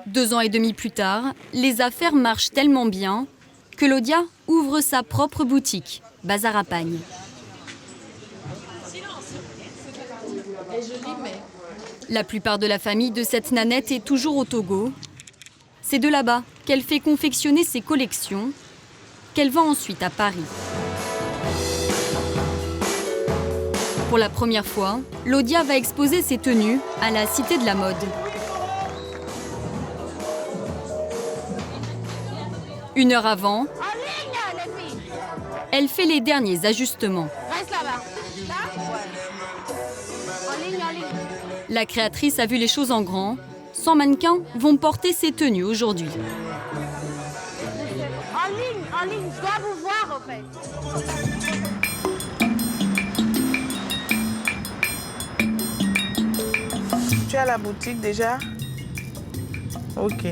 2 ans et demi plus tard, les affaires marchent tellement bien que Lodia ouvre sa propre boutique, Bazar à Pagne. La plupart de la famille de cette nanette est toujours au Togo. C'est de là-bas qu'elle fait confectionner ses collections, qu'elle vend ensuite à Paris. Pour la première fois, Lodia va exposer ses tenues à la Cité de la Mode. Une heure avant, elle fait les derniers ajustements. La créatrice a vu les choses en grand. 100 mannequins vont porter ses tenues aujourd'hui. En ligne, je dois vous voir en fait. Tu as la boutique déjà? Ok,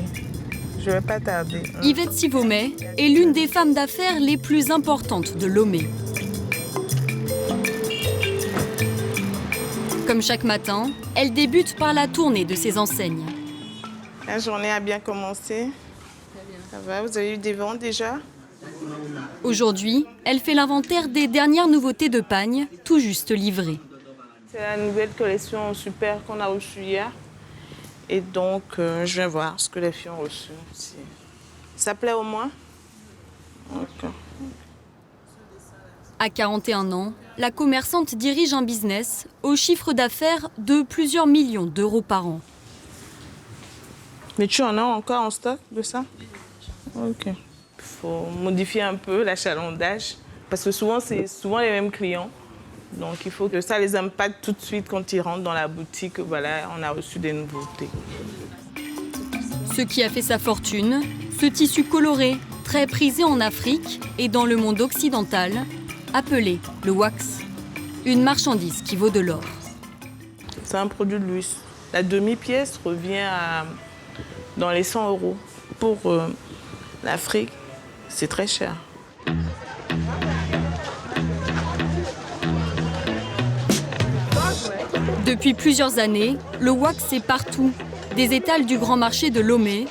je vais pas tarder. Yvette Sivomet est l'une des femmes d'affaires les plus importantes de Lomé. Comme chaque matin, elle débute par la tournée de ses enseignes. La journée a bien commencé. Ça va, vous avez eu des ventes déjà? Aujourd'hui, elle fait l'inventaire des dernières nouveautés de Pagne, tout juste livrées. C'est la nouvelle collection super qu'on a reçue hier. Et donc, je viens voir ce que les filles ont reçu. Ça plaît au moins? Okay. À 41 ans, la commerçante dirige un business au chiffre d'affaires de plusieurs millions d'euros par an. Mais tu en as encore en stock de ça? Ok. Il faut modifier un peu l'achalandage parce que souvent, c'est souvent les mêmes clients. Donc, il faut que ça les impacte tout de suite quand ils rentrent dans la boutique. Voilà, on a reçu des nouveautés. Ce qui a fait sa fortune, ce tissu coloré, très prisé en Afrique et dans le monde occidental, appelé le wax. Une marchandise qui vaut de l'or. C'est un produit de luxe. La demi-pièce revient dans les 100 €. Pour l'Afrique, c'est très cher. Depuis plusieurs années, le wax est partout. Des étals du grand marché de Lomé.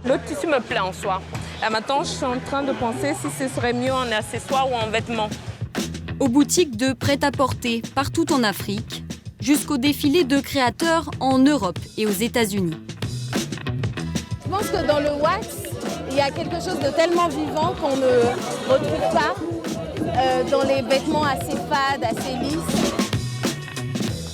Le tissu me plaît en soi. Là, maintenant, je suis en train de penser si ce serait mieux en accessoire ou en vêtements. Aux boutiques de prêt-à-porter partout en Afrique, jusqu'aux défilés de créateurs en Europe et aux États-Unis. Je pense que dans le wax, il y a quelque chose de tellement vivant qu'on ne retrouve pas dans les vêtements assez fades, assez lisses.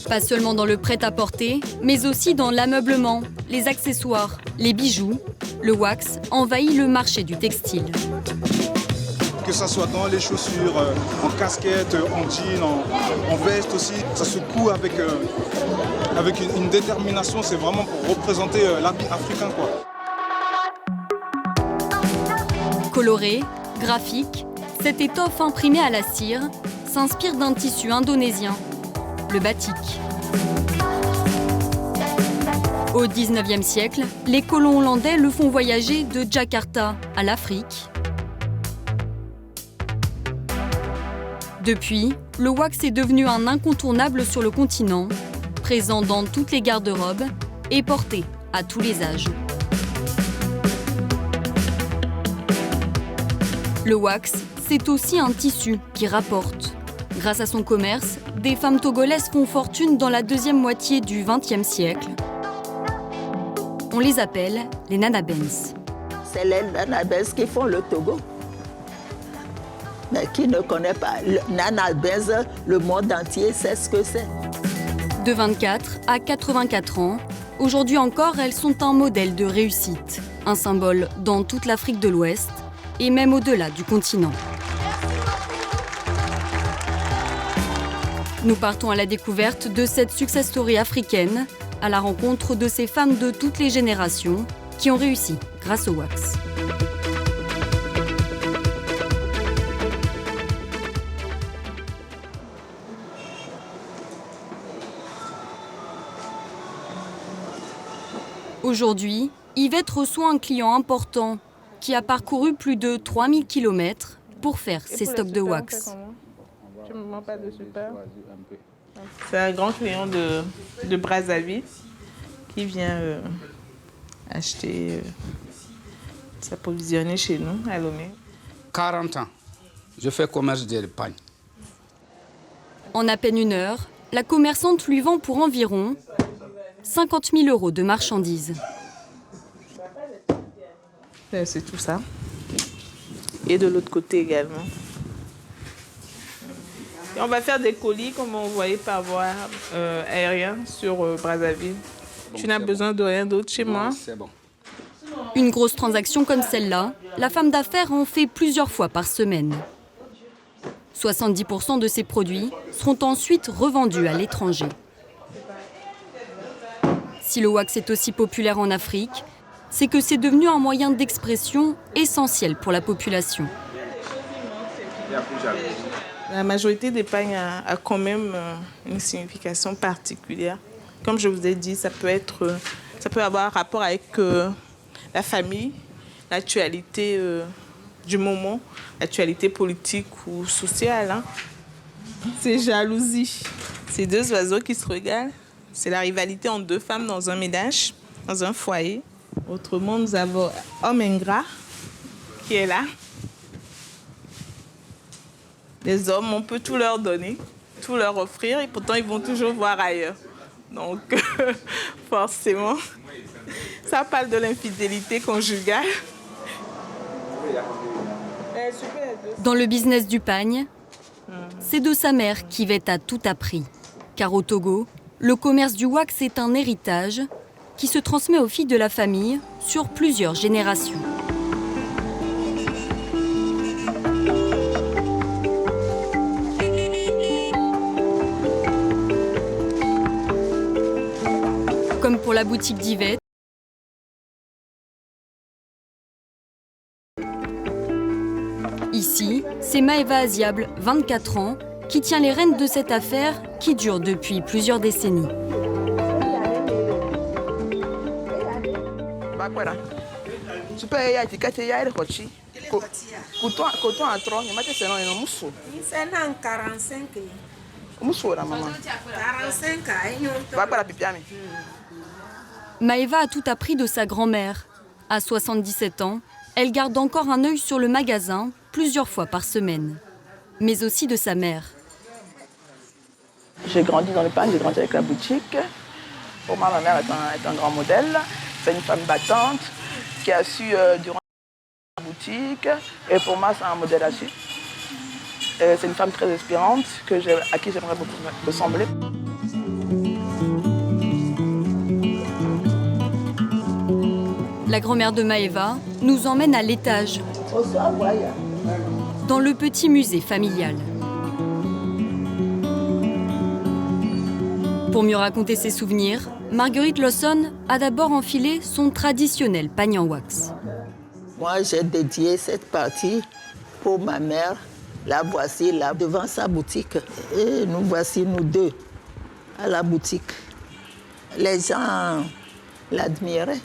Pas seulement dans le prêt-à-porter, mais aussi dans l'ameublement, les accessoires, les bijoux. Le wax envahit le marché du textile. Que ça soit dans les chaussures, en casquette, en jean, en veste aussi, ça se coud avec une détermination. C'est vraiment pour représenter l'habit africain, quoi. Colorée, graphique, cette étoffe imprimée à la cire s'inspire d'un tissu indonésien, le batik. Au XIXe siècle, les colons hollandais le font voyager de Jakarta à l'Afrique. Depuis, le wax est devenu un incontournable sur le continent, présent dans toutes les garde-robes et porté à tous les âges. Le wax, c'est aussi un tissu qui rapporte. Grâce à son commerce, des femmes togolaises font fortune dans la deuxième moitié du XXe siècle. On les appelle les nanabens. C'est les nanabens qui font le Togo. Mais qui ne connaît pas le nanabens, le monde entier sait ce que c'est. De 24 à 84 ans, aujourd'hui encore, elles sont un modèle de réussite, un symbole dans toute l'Afrique de l'Ouest et même au-delà du continent. Nous partons à la découverte de cette success story africaine, à la rencontre de ces femmes de toutes les générations qui ont réussi grâce au wax. Aujourd'hui, Yvette reçoit un client important qui a parcouru plus de 3000 km pour faire ses stocks de wax. Tu me mens pas de super. C'est un grand client de Brazzaville qui vient acheter, s'approvisionner chez nous, à Lomé. 40 ans, je fais commerce de pagne. En à peine une heure, la commerçante lui vend pour environ 50 000 € de marchandises. C'est tout ça. Et de l'autre côté également. Et on va faire des colis comme on voyait par voie aérienne sur Brazzaville. Tu n'as besoin de rien d'autre chez moi? C'est bon. Une grosse transaction comme celle-là, la femme d'affaires en fait plusieurs fois par semaine. 70% de ces produits seront ensuite revendus à l'étranger. Si le wax est aussi populaire en Afrique, c'est que c'est devenu un moyen d'expression essentiel pour la population. La majorité des pagnes a quand même une signification particulière. Comme je vous ai dit, ça peut avoir rapport avec la famille, l'actualité du moment, l'actualité politique ou sociale. Hein. C'est jalousie. C'est deux oiseaux qui se regardent. C'est la rivalité entre deux femmes dans un ménage, dans un foyer. Autrement, nous avons homme ingrat qui est là. Les hommes, on peut tout leur donner, tout leur offrir, et pourtant ils vont toujours voir ailleurs. Donc, forcément, ça parle de l'infidélité conjugale. Dans le business du pagne, c'est de sa mère qu'Yvette a tout appris. Car au Togo, le commerce du wax est un héritage qui se transmet aux filles de la famille sur plusieurs générations. Comme pour la boutique d'Yvette, ici, c'est Maëva Aziable, 24 ans, qui tient les rênes de cette affaire qui dure depuis plusieurs décennies. Maëva a tout appris de sa grand-mère. À 77 ans, elle garde encore un œil sur le magasin plusieurs fois par semaine, mais aussi de sa mère. J'ai grandi dans le pain, j'ai grandi avec la boutique. Pour moi, ma mère est un grand modèle. C'est une femme battante qui a su durant la boutique. Et pour moi, c'est un modèle à suivre. C'est une femme très inspirante à qui j'aimerais beaucoup ressembler. La grand-mère de Maëva nous emmène à l'étage, dans le petit musée familial. Pour mieux raconter ses souvenirs, Marguerite Lawson a d'abord enfilé son traditionnel pagne en wax. Moi, j'ai dédié cette partie pour ma mère. La voici là, devant sa boutique. Et nous voici, nous deux, à la boutique. Les gens l'admiraient.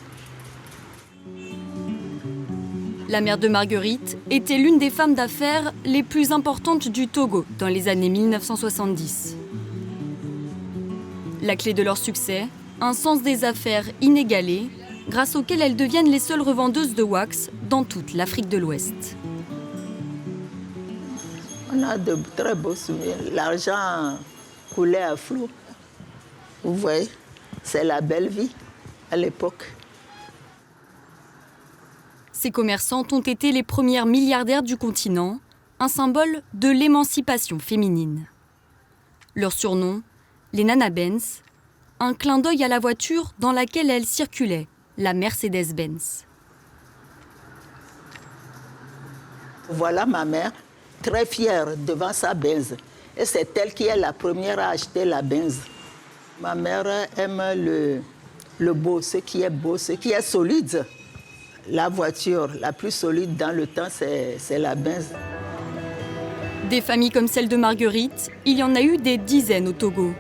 La mère de Marguerite était l'une des femmes d'affaires les plus importantes du Togo dans les années 1970. La clé de leur succès, un sens des affaires inégalé, grâce auquel elles deviennent les seules revendeuses de wax dans toute l'Afrique de l'Ouest. On a de très beaux souvenirs. L'argent coulait à flot. Vous voyez, c'est la belle vie à l'époque. Ces commerçantes ont été les premières milliardaires du continent, un symbole de l'émancipation féminine. Leur surnom, les Nana Benz, un clin d'œil à la voiture dans laquelle elles circulaient, la Mercedes-Benz. Voilà ma mère, très fière devant sa Benz. Et c'est elle qui est la première à acheter la Benz. Ma mère aime le beau, ce qui est solide. La voiture la plus solide dans le temps, c'est la Benz. Des familles comme celle de Marguerite, il y en a eu des dizaines au Togo.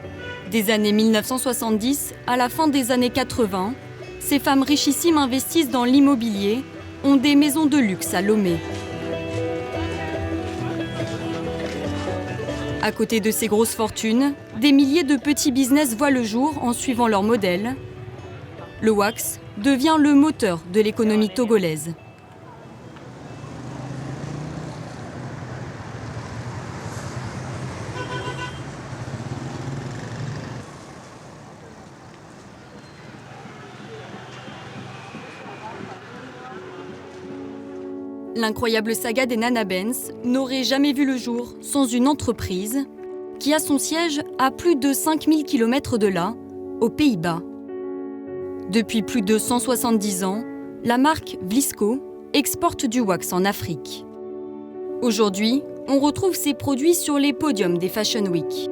Des années 1970 à la fin des années 80, ces femmes richissimes investissent dans l'immobilier, ont des maisons de luxe à Lomé. À côté de ces grosses fortunes, des milliers de petits business voient le jour en suivant leur modèle. Le wax devient le moteur de l'économie togolaise. L'incroyable saga des Nana Benz n'aurait jamais vu le jour sans une entreprise qui a son siège à plus de 5000 km de là, aux Pays-Bas. Depuis plus de 170 ans, la marque Vlisco exporte du wax en Afrique. Aujourd'hui, on retrouve ces produits sur les podiums des Fashion Week.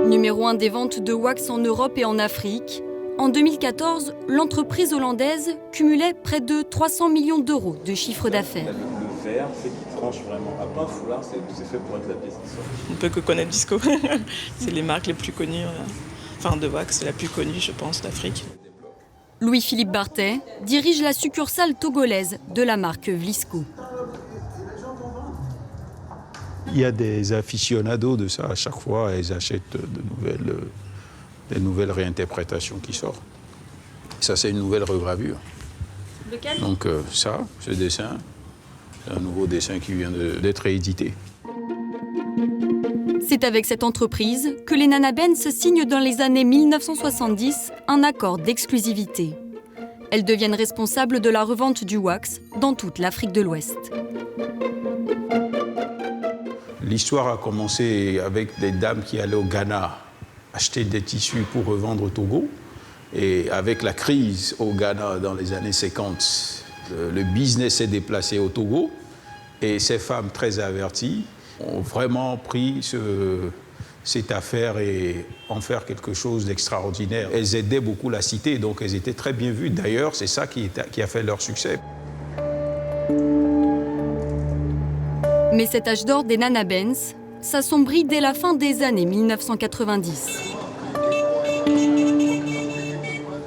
Numéro 1 des ventes de wax en Europe et en Afrique, en 2014, l'entreprise hollandaise cumulait près de 300 millions d'euros de chiffre d'affaires. Le verre, c'est qui tranche vraiment à pas un foulard, c'est fait pour être la pièce qui sort. On ne peut que connaître Vlisco. C'est les marques les plus connues, de wax, la plus connue, je pense, d'Afrique. Louis-Philippe Bartet dirige la succursale togolaise de la marque Vlisco. Il y a des aficionados de ça à chaque fois, ils achètent des nouvelles réinterprétations qui sortent. Ça, c'est une nouvelle regravure. Lequel ? Donc ça, ce dessin, c'est un nouveau dessin qui vient d'être réédité. C'est avec cette entreprise que les Nana Benz signent dans les années 1970 un accord d'exclusivité. Elles deviennent responsables de la revente du wax dans toute l'Afrique de l'Ouest. L'histoire a commencé avec des dames qui allaient au Ghana acheter des tissus pour revendre au Togo. Et avec la crise au Ghana dans les années 50, le business s'est déplacé au Togo. Et ces femmes très averties ont vraiment pris cette affaire et en faire quelque chose d'extraordinaire. Elles aidaient beaucoup la cité, donc elles étaient très bien vues. D'ailleurs, c'est ça qui a fait leur succès. Mais cet âge d'or des Nana Benz s'assombrit dès la fin des années 1990.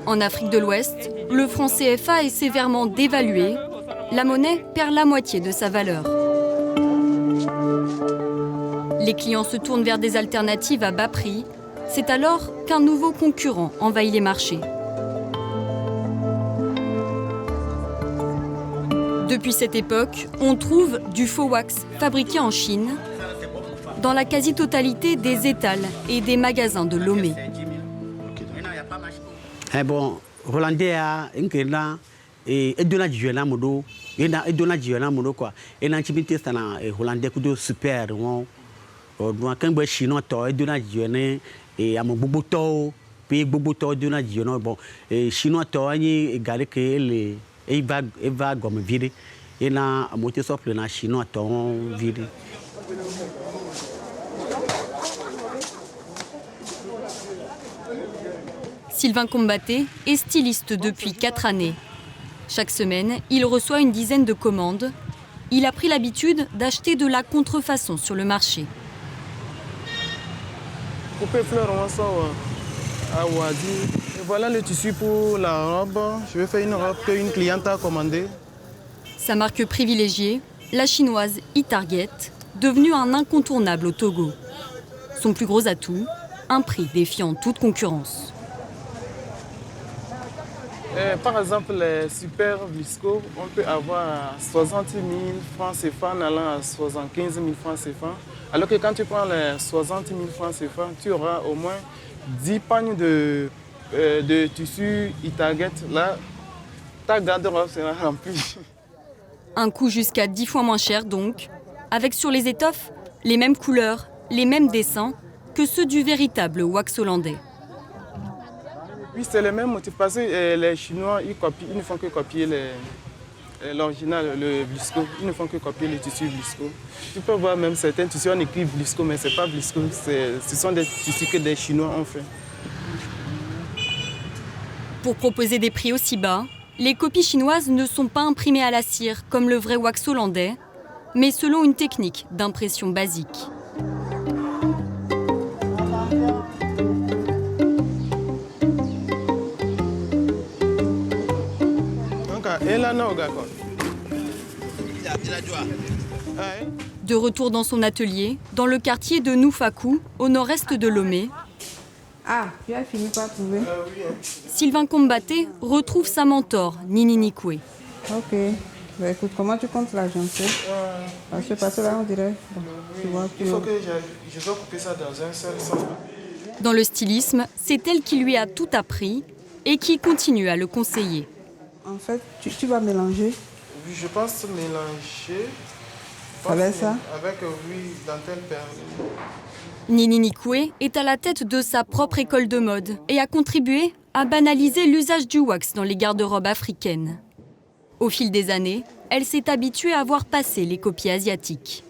En Afrique de l'Ouest, le franc CFA est sévèrement dévalué. La monnaie perd la moitié de sa valeur. Les clients se tournent vers des alternatives à bas prix. C'est alors qu'un nouveau concurrent envahit les marchés. Depuis cette époque, on trouve du faux wax fabriqué en Chine dans la quasi-totalité des étals et des magasins de Lomé. Bon, Hollandais a un et dona djela modo et dona djela modo quoi et l'intimité ça na Hollandais kudo super on donc quand ben chinois to et dona djela et à mon boboto puis boboto dona djela bon et chinois to ani égalé que les et va comme virer et na moitié sople na chinois to virer. Sylvain Combaté est styliste depuis 4 années. Chaque semaine, il reçoit une dizaine de commandes. Il a pris l'habitude d'acheter de la contrefaçon sur le marché. Couper fleurs, on sort à Ouadi. Et voilà le tissu pour la robe. Je vais faire une robe qu'une cliente a commandée. Sa marque privilégiée, la chinoise e-Target, devenue un incontournable au Togo. Son plus gros atout, un prix défiant toute concurrence. Par exemple, les super Vlisco, on peut avoir 60 000 francs CFA en allant à 75 000 francs CFA. Alors que quand tu prends les 60 000 francs CFA, tu auras au moins 10 pagnes de tissu e-Target. Là, ta garde-robe sera remplie. Un coût jusqu'à 10 fois moins cher donc, avec sur les étoffes les mêmes couleurs, les mêmes dessins que ceux du véritable wax hollandais. Oui, c'est les mêmes motifs parce que les Chinois, ils ne font que copier l'original, le Vlisco. Ils ne font que copier le tissu Vlisco. Tu peux voir même certains tissus, on écrit Vlisco, mais ce n'est pas Vlisco. Ce sont des tissus que des Chinois ont fait. Pour proposer des prix aussi bas, les copies chinoises ne sont pas imprimées à la cire comme le vrai wax hollandais, mais selon une technique d'impression basique. De retour dans son atelier, dans le quartier de Nufaku, au nord-est de Lomé, Ah, tu as fini par trouver? Oui. Sylvain Combaté retrouve sa mentor, Nini Nikwe. Ok. Bah, écoute, comment tu comptes l'agencer? Parce que là, on dirait... Bon, tu vois, Il faut que je dois couper ça dans un seul sens. Dans le stylisme, c'est elle qui lui a tout appris et qui continue à le conseiller. En fait, tu vas mélanger? Oui, je pense mélanger. Avec ça? Avec, oui, dentelle perlée. Nini Nikwe est à la tête de sa propre école de mode et a contribué à banaliser l'usage du wax dans les garde-robes africaines. Au fil des années, elle s'est habituée à voir passer les copies asiatiques.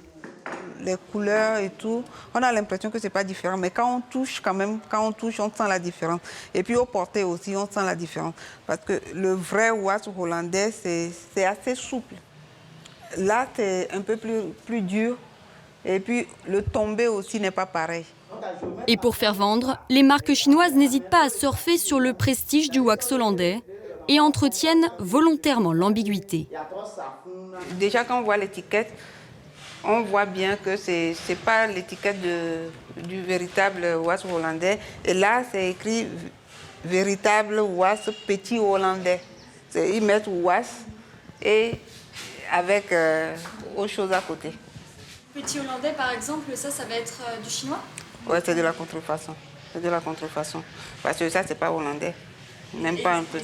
Les couleurs et tout, on a l'impression que c'est pas différent, mais quand on touche quand même, on sent la différence. Et puis au porté aussi, on sent la différence. Parce que le vrai wax hollandais, c'est assez souple. Là, c'est un peu plus dur. Et puis le tombé aussi n'est pas pareil. Et pour faire vendre, les marques chinoises n'hésitent pas à surfer sur le prestige du wax hollandais et entretiennent volontairement l'ambiguïté. Déjà, quand on voit l'étiquette, on voit bien que ce n'est pas l'étiquette du véritable wax hollandais. Et là, c'est écrit véritable wax petit hollandais. Ils mettent wax et avec autre chose à côté. Petit hollandais, par exemple, ça va être du chinois? Oui, c'est de la contrefaçon. C'est de la contrefaçon. Parce que ça, c'est pas hollandais. Même pas un peu.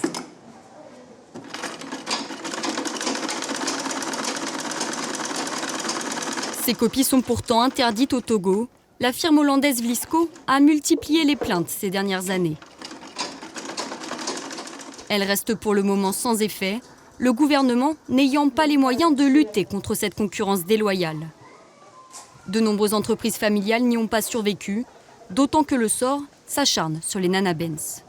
Ces copies sont pourtant interdites au Togo. La firme hollandaise Vlisco a multiplié les plaintes ces dernières années. Elle reste pour le moment sans effet, le gouvernement n'ayant pas les moyens de lutter contre cette concurrence déloyale. De nombreuses entreprises familiales n'y ont pas survécu, d'autant que le sort s'acharne sur les Nana Benz.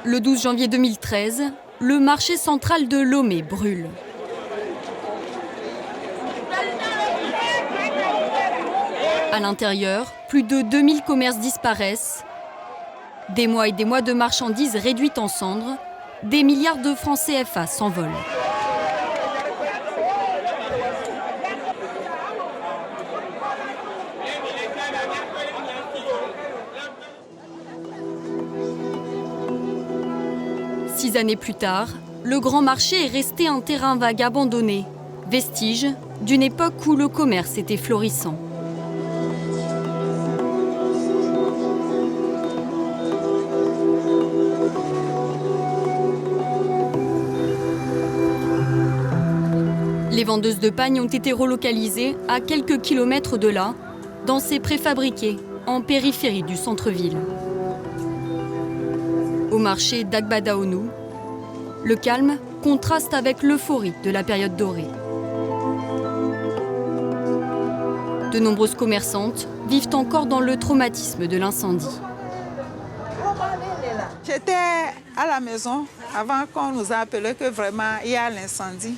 Le 12 janvier 2013, le marché central de Lomé brûle. À l'intérieur, plus de 2000 commerces disparaissent. Des mois et des mois de marchandises réduites en cendres, des milliards de francs CFA s'envolent. Six années plus tard, le grand marché est resté un terrain vague abandonné, vestige d'une époque où le commerce était florissant. Les vendeuses de pagnes ont été relocalisées à quelques kilomètres de là, dans ces préfabriqués, en périphérie du centre-ville. Au marché d'Agbadaonou, le calme contraste avec l'euphorie de la période dorée. De nombreuses commerçantes vivent encore dans le traumatisme de l'incendie. J'étais à la maison avant qu'on nous a appelé que vraiment il y a l'incendie.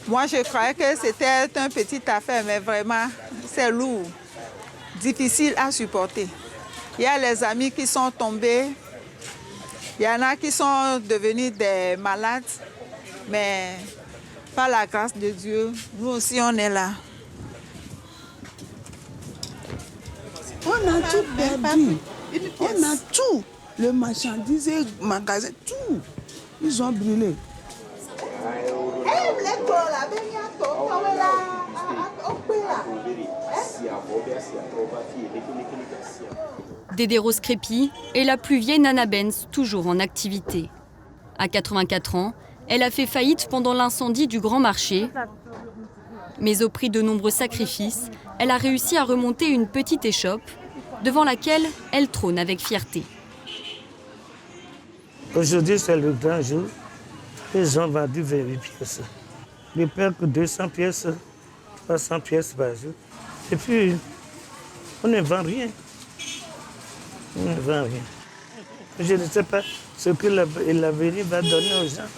Moi, je croyais que c'était une petite affaire, mais vraiment, c'est lourd, difficile à supporter. Il y a les amis qui sont tombés, il y en a qui sont devenus des malades, mais par la grâce de Dieu, nous aussi, on est là. On a tout perdu. On a tout. Le marchandise, le magasin, tout. Ils ont brûlé. Dédé Rose Crépy est la plus vieille Nana Benz toujours en activité. À 84 ans, elle a fait faillite pendant l'incendie du Grand Marché. Mais au prix de nombreux sacrifices, elle a réussi à remonter une petite échoppe devant laquelle elle trône avec fierté. Aujourd'hui, c'est le grand jour. Les gens vendent 28 pièces. Je perds que 200 pièces, 300 pièces par jour. Et puis, on ne vend rien. On ne vend rien. Je ne sais pas ce que l'avenir va donner aux gens,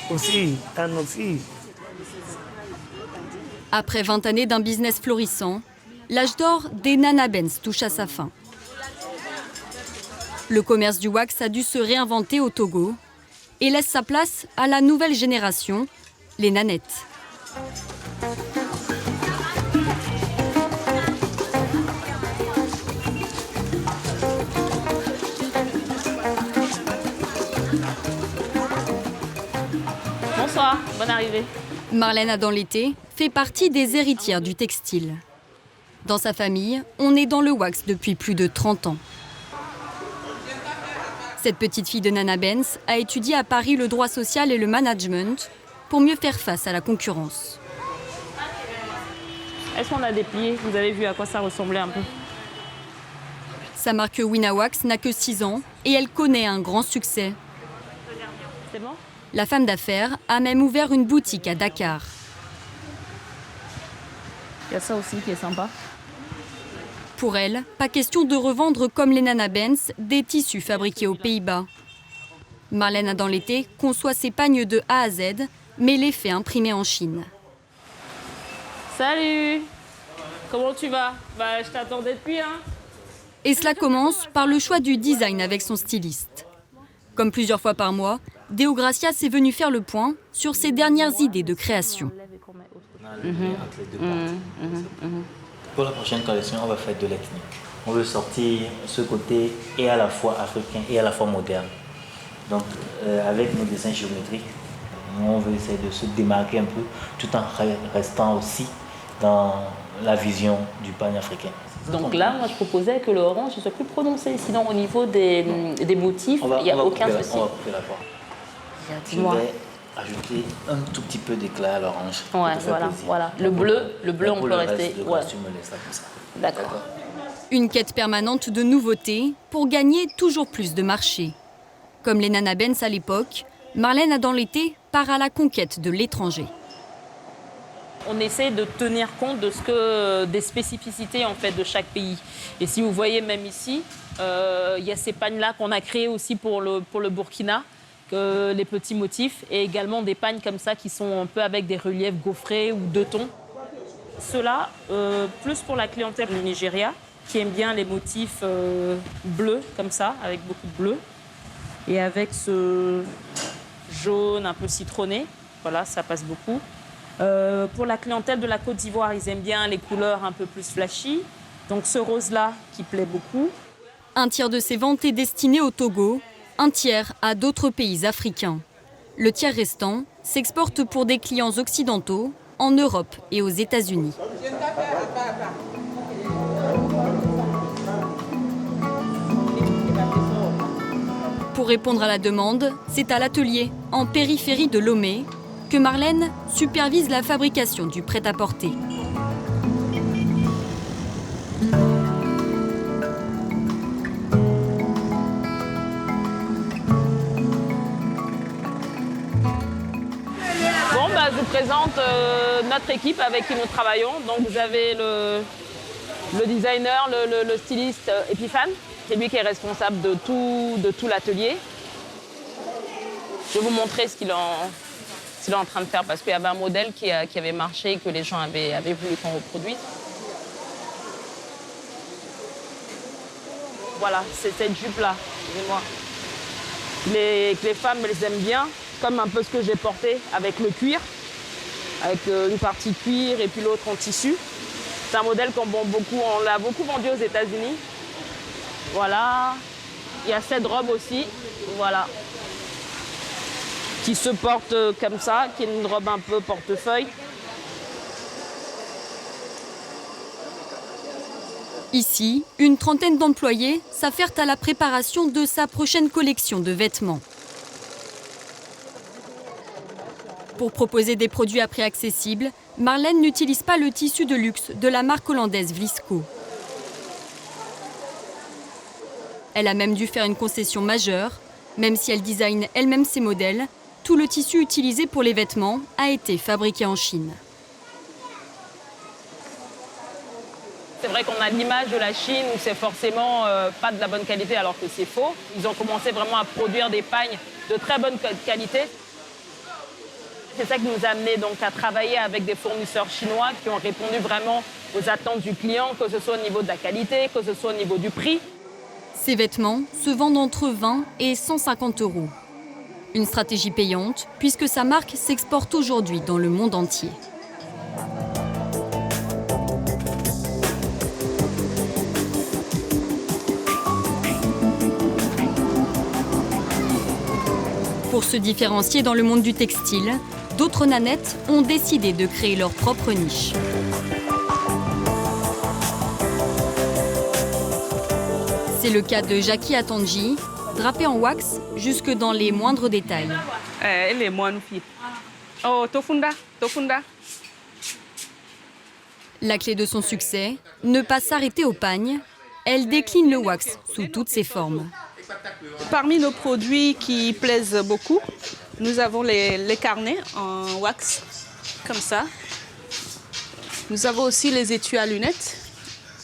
aux filles, à nos filles. Après 20 années d'un business florissant, l'âge d'or des Nana Benz touche à sa fin. Le commerce du wax a dû se réinventer au Togo et laisse sa place à la nouvelle génération, les nanettes. arrivé. Marlène Adam-Lété fait partie des héritières du textile. Dans sa famille, on est dans le wax depuis plus de 30 ans. Cette petite fille de Nana Benz a étudié à Paris le droit social et le management pour mieux faire face à la concurrence. Est-ce qu'on a des pliés? Vous avez vu à quoi ça ressemblait un peu? Sa marque Winawax n'a que 6 ans et elle connaît un grand succès. C'est bon? La femme d'affaires a même ouvert une boutique à Dakar. Il y a ça aussi qui est sympa. Pour elle, pas question de revendre comme les Nana Benz des tissus fabriqués aux Pays-Bas. Marlène Adam-Lété conçoit ses pagnes de A à Z, mais les fait imprimer en Chine. Salut! Comment tu vas? Bah, je t'attendais depuis, hein? Et cela commence par le choix du design avec son styliste. Comme plusieurs fois par mois, Déo Gracias est venu faire le point sur ses dernières idées de création. Pour la prochaine collection, on va faire de l'ethnique. On veut sortir ce côté et à la fois africain et à la fois moderne. Donc, avec nos dessins géométriques, on veut essayer de se démarquer un peu, tout en restant aussi dans la vision du pan-africain. Donc là, moi, je proposais que le orange soit plus prononcé. Sinon, au niveau des motifs, il n'y a aucun souci. On va couper la porte. Je vais ajouter un tout petit peu d'éclat à l'orange. Ouais, voilà. Le bleu, on peut rester. Ouais. D'accord. Une quête permanente de nouveautés pour gagner toujours plus de marché. Comme les Nana Benz à l'époque, Marlène Adam-Lété part à la conquête de l'étranger. On essaie de tenir compte des spécificités en fait, de chaque pays. Et si vous voyez même ici, il y a ces pagnes-là qu'on a créées aussi pour le Burkina, les petits motifs, et également des pagnes comme ça qui sont un peu avec des reliefs gaufrés ou deux tons. Ceux-là, plus pour la clientèle du Nigeria, qui aime bien les motifs bleus comme ça, avec beaucoup de bleu, et avec ce jaune un peu citronné. Voilà, ça passe beaucoup. Pour la clientèle de la Côte d'Ivoire, ils aiment bien les couleurs un peu plus flashy. Donc ce rose-là qui plaît beaucoup. Un tiers de ces ventes est destiné au Togo, un tiers à d'autres pays africains. Le tiers restant s'exporte pour des clients occidentaux, en Europe et aux États-Unis. Pour répondre à la demande, c'est à l'atelier, en périphérie de Lomé, que Marlène supervise la fabrication du prêt-à-porter. Je vous présente notre équipe avec qui nous travaillons. Donc vous avez le designer, le styliste Epiphane. C'est lui qui est responsable de tout l'atelier. Je vais vous montrer ce qu'il est en train de faire parce qu'il y avait un modèle qui avait marché et que les gens avaient voulu qu'on reproduise. Voilà, c'est cette jupe-là, excusez-moi. Les femmes, elles aiment bien, comme un peu ce que j'ai porté avec le cuir, avec une partie cuir et puis l'autre en tissu. C'est un modèle qu'on vend beaucoup, on l'a beaucoup vendu aux États-Unis. Voilà, il y a cette robe aussi, voilà, qui se porte comme ça, qui est une robe un peu portefeuille. Ici, une trentaine d'employés s'affairent à la préparation de sa prochaine collection de vêtements. Pour proposer des produits à prix accessible, Marlène n'utilise pas le tissu de luxe de la marque hollandaise Vlisco. Elle a même dû faire une concession majeure. Même si elle design elle-même ses modèles, tout le tissu utilisé pour les vêtements a été fabriqué en Chine. C'est vrai qu'on a l'image de la Chine où c'est forcément pas de la bonne qualité alors que c'est faux. Ils ont commencé vraiment à produire des pagnes de très bonne qualité. C'est ça qui nous a amené donc à travailler avec des fournisseurs chinois qui ont répondu vraiment aux attentes du client, que ce soit au niveau de la qualité, que ce soit au niveau du prix. Ces vêtements se vendent entre 20 et 150 €. Une stratégie payante puisque sa marque s'exporte aujourd'hui dans le monde entier. Pour se différencier dans le monde du textile, d'autres nanettes ont décidé de créer leur propre niche. C'est le cas de Jackie Atanji, drapée en wax jusque dans les moindres détails. La clé de son succès, ne pas s'arrêter au pagne. Elle décline le wax sous toutes ses formes. Parmi nos produits qui plaisent beaucoup, nous avons les carnets en wax, comme ça. Nous avons aussi les étuis à lunettes,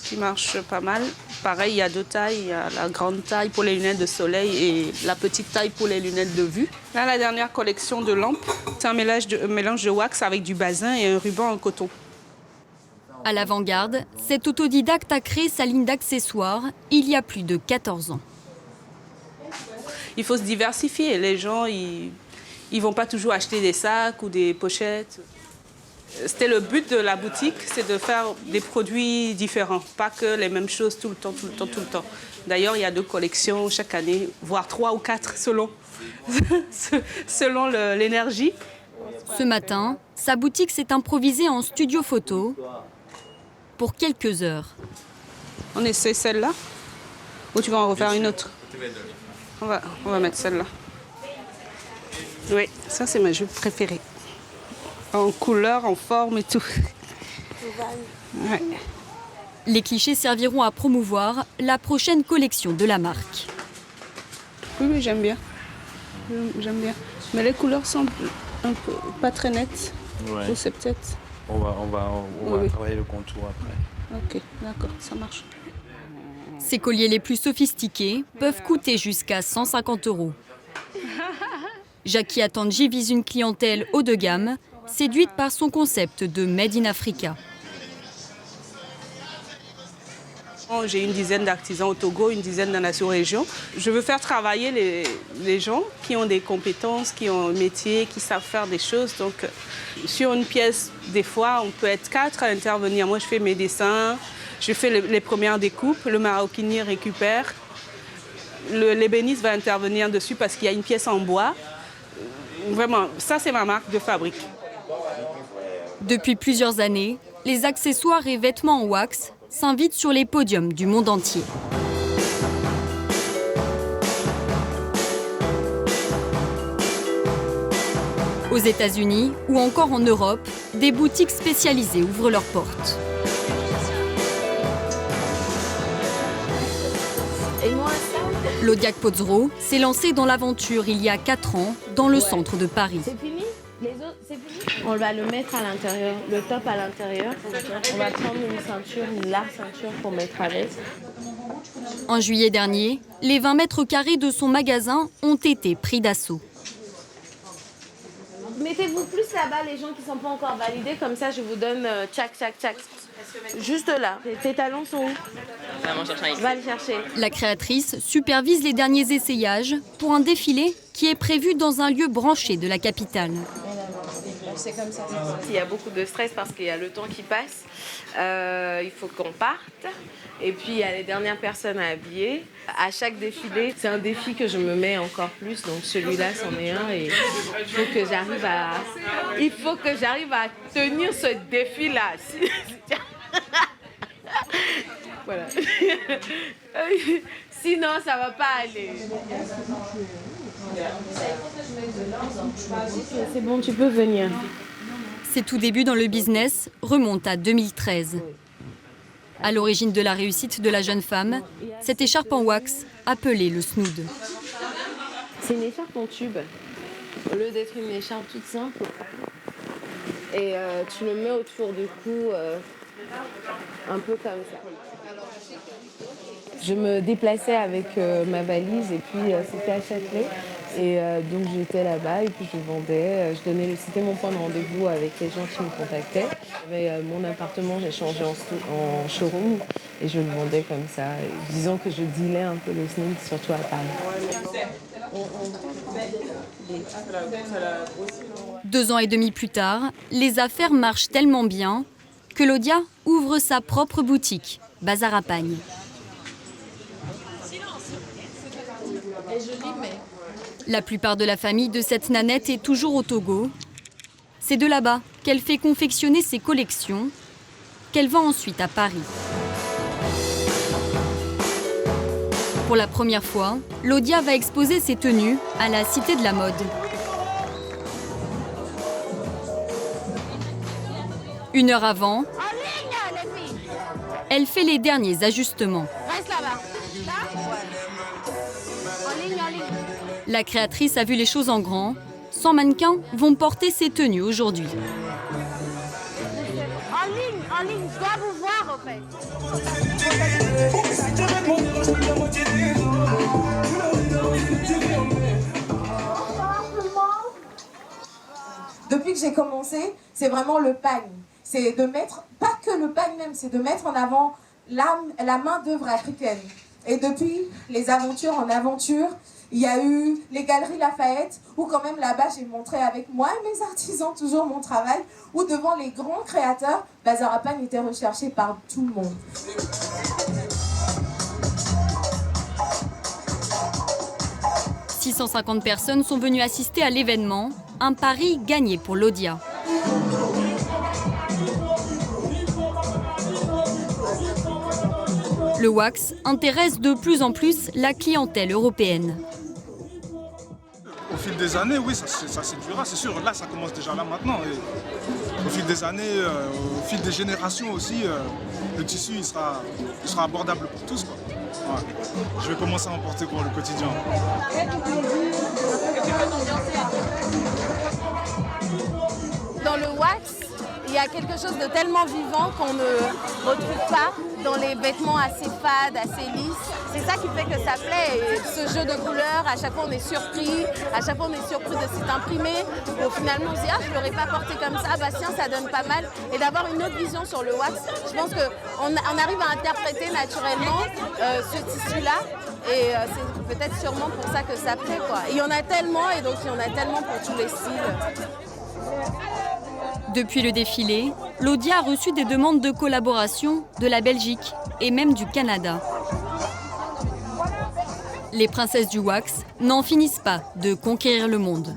qui marchent pas mal. Pareil, il y a deux tailles, il y a la grande taille pour les lunettes de soleil et la petite taille pour les lunettes de vue. Là, la dernière collection de lampes, c'est un mélange de wax avec du basin et un ruban en coton. À l'avant-garde, cet autodidacte a créé sa ligne d'accessoires il y a plus de 14 ans. Il faut se diversifier. Les gens, ils vont pas toujours acheter des sacs ou des pochettes. C'était le but de la boutique, c'est de faire des produits différents, pas que les mêmes choses tout le temps. D'ailleurs, il y a 2 collections chaque année, voire 3 ou 4 selon l'énergie. Ce matin, sa boutique s'est improvisée en studio photo pour quelques heures. On essaie celle-là ou tu vas en refaire une autre? On va mettre celle-là. Oui, ça c'est ma jupe préférée. En couleur, en forme et tout. Ouais. Les clichés serviront à promouvoir la prochaine collection de la marque. Oui, j'aime bien. J'aime bien. Mais les couleurs sont un peu pas très nettes. Ouais. Ou c'est peut-être... On va travailler le contour après. Ok, d'accord, ça marche. Ces colliers les plus sophistiqués peuvent coûter jusqu'à 150 €. Jackie Atanji vise une clientèle haut de gamme, séduite par son concept de Made in Africa. J'ai une dizaine d'artisans au Togo, une dizaine dans la sous-région. Je veux faire travailler les gens qui ont des compétences, qui ont un métier, qui savent faire des choses. Donc, sur une pièce, des fois, on peut être 4 à intervenir. Moi, je fais mes dessins, je fais les premières découpes, le maroquinier récupère. L'ébéniste va intervenir dessus parce qu'il y a une pièce en bois. Vraiment, ça, c'est ma marque de fabrique. Depuis plusieurs années, les accessoires et vêtements en wax s'invitent sur les podiums du monde entier. Aux États-Unis ou encore en Europe, des boutiques spécialisées ouvrent leurs portes. Lodiak Pozro s'est lancé dans l'aventure il y a 4 ans dans le centre de Paris. C'est fini? Les autres, c'est fini? On va le mettre à l'intérieur, le top à l'intérieur. On va prendre une ceinture, une large ceinture pour mettre avec. En juillet dernier, les 20 mètres carrés de son magasin ont été pris d'assaut. Mettez-vous plus là-bas, les gens qui ne sont pas encore validés, comme ça je vous donne tchac. Juste là. Tes talons sont où? Va le chercher. La créatrice supervise les derniers essayages pour un défilé qui est prévu dans un lieu branché de la capitale. C'est comme ça. Il y a beaucoup de stress parce qu'il y a le temps qui passe. Il faut qu'on parte. Et puis il y a les dernières personnes à habiller. À chaque défilé, c'est un défi que je me mets encore plus. Donc celui-là, c'en est un. Et il faut que j'arrive à tenir ce défi-là. Voilà. Sinon, ça va pas aller. C'est bon, tu peux venir. Ses tout débuts dans le business remontent à 2013. À l'origine de la réussite de la jeune femme, cette écharpe en wax appelée le snood. C'est une écharpe en tube. Au lieu d'être une écharpe toute simple, et tu le mets autour du cou, un peu comme ça. Je me déplaçais avec ma valise et puis c'était à Châtelet. Et donc j'étais là-bas et puis je vendais. C'était mon point de rendez-vous avec les gens qui me contactaient. J'avais mon appartement, j'ai changé en showroom et je le vendais comme ça. Et disons que je dealais un peu le snood, surtout à Paris. 2 ans et demi plus tard, les affaires marchent tellement bien que Lodia ouvre sa propre boutique, Bazar à Pagne. La plupart de la famille de cette nanette est toujours au Togo. C'est de là-bas qu'elle fait confectionner ses collections, qu'elle vend ensuite à Paris. Pour la première fois, Laudia va exposer ses tenues à la Cité de la Mode. Une heure avant, elle fait les derniers ajustements. Reste là-bas. En ligne. La créatrice a vu les choses en grand. 100 mannequins vont porter ses tenues aujourd'hui. En ligne, je dois vous voir en fait. Depuis que j'ai commencé, c'est vraiment le pagne. C'est de mettre, pas que le pagne même, c'est de mettre en avant la main-d'œuvre africaine. Et depuis les aventures en aventure, il y a eu les Galeries Lafayette, où quand même là-bas j'ai montré avec moi et mes artisans toujours mon travail, où devant les grands créateurs, Zara Pagne était recherché par tout le monde. « 650 personnes sont venues assister à l'événement, un pari gagné pour Laudia. Le wax intéresse de plus en plus la clientèle européenne. Au fil des années, oui, ça séduira, c'est sûr. Là, ça commence déjà là maintenant. Et au fil des années, au fil des générations aussi, le tissu il sera abordable pour tous, quoi. Ouais. Je vais commencer à en porter pour le quotidien. Dans le wax, il y a quelque chose de tellement vivant qu'on ne retrouve pas dans les vêtements assez fades, assez lisses. C'est ça qui fait que ça plaît. Et ce jeu de couleurs, à chaque fois on est surpris, à chaque fois on est surpris de cet imprimé. Et finalement on se dit, je ne l'aurais pas porté comme ça, tiens, ça donne pas mal. Et d'avoir une autre vision sur le wax, je pense qu'on arrive à interpréter naturellement ce tissu-là. Et c'est peut-être sûrement pour ça que ça plaît, quoi. Et il y en a tellement, et donc il y en a tellement pour tous les styles. Depuis le défilé, Laudia a reçu des demandes de collaboration de la Belgique et même du Canada. Les princesses du wax n'en finissent pas de conquérir le monde.